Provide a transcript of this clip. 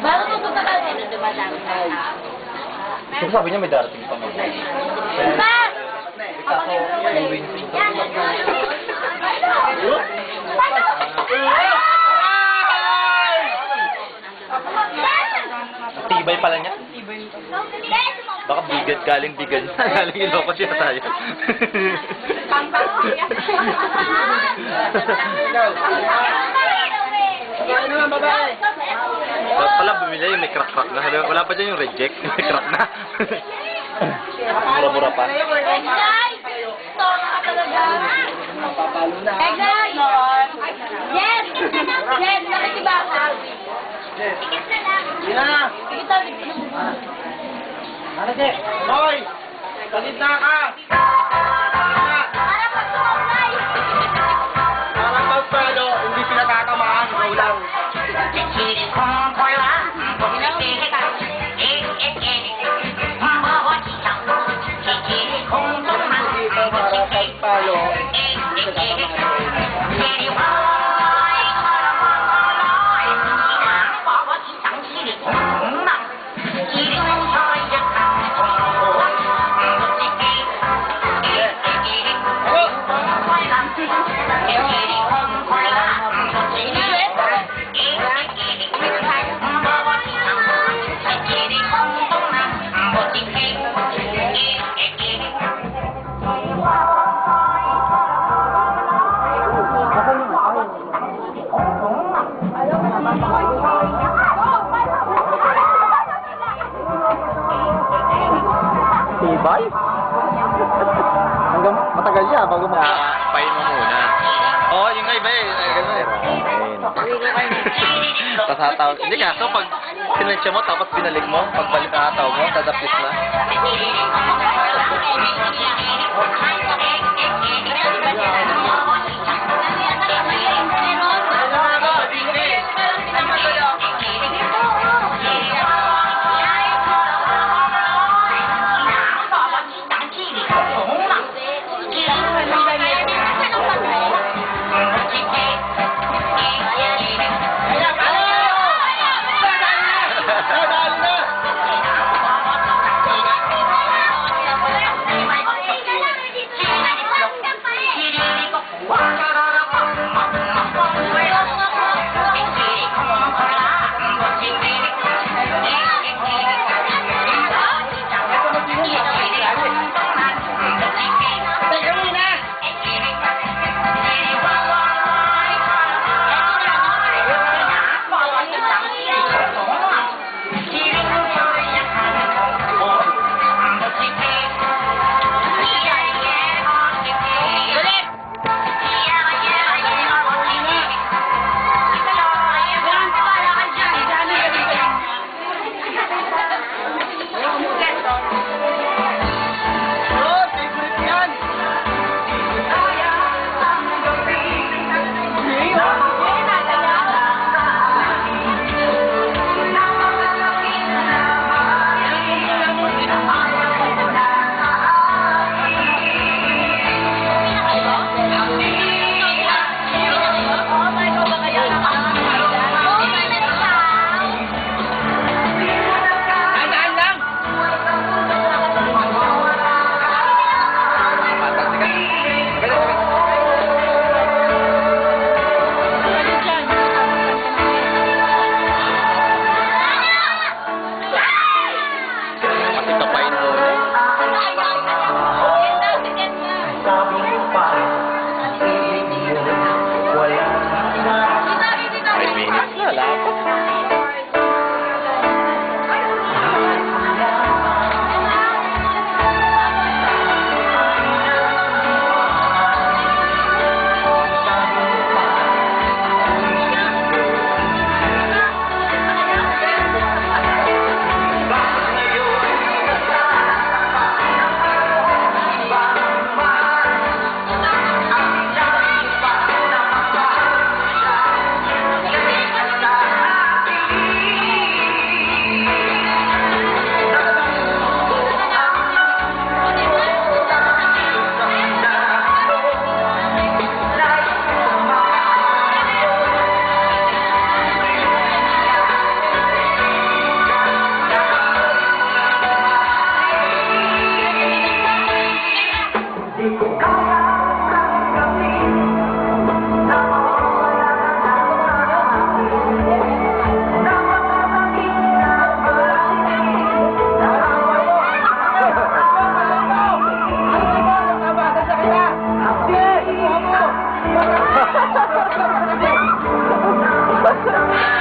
Bago pupunta ka rin, dumadami na tao. Kasi sabi niya may darating pa mga. Ba? Ako, may win. Tibay pala niya. Baka bigat, galing bigat. Galing iloko siya tayo. Dapat pala bumili yung may crack-crack na. Wala pa dyan yung reject. May crack na. Mura-mura pa. Guys! Sorry ka talaga. Hey guys! Yes! Yes! Nakikibasa. Yan na! Ito, Ano siya? Hoy! Salit na ka! para pag sumamlay. Parang magpalo, hindi sila tatamaan. Ikaw lang. Dito para pagpalo, hindi sila tatamaan. Tibay? Hanggang matagal siya bago pain mo muna. Oo, yung iba eh. Gano'n eh. Tapos hatawag. Hindi kaso pag sinensya mo tapos binalik mo, pagbalik na hatawag mo, tadapis na. Basta.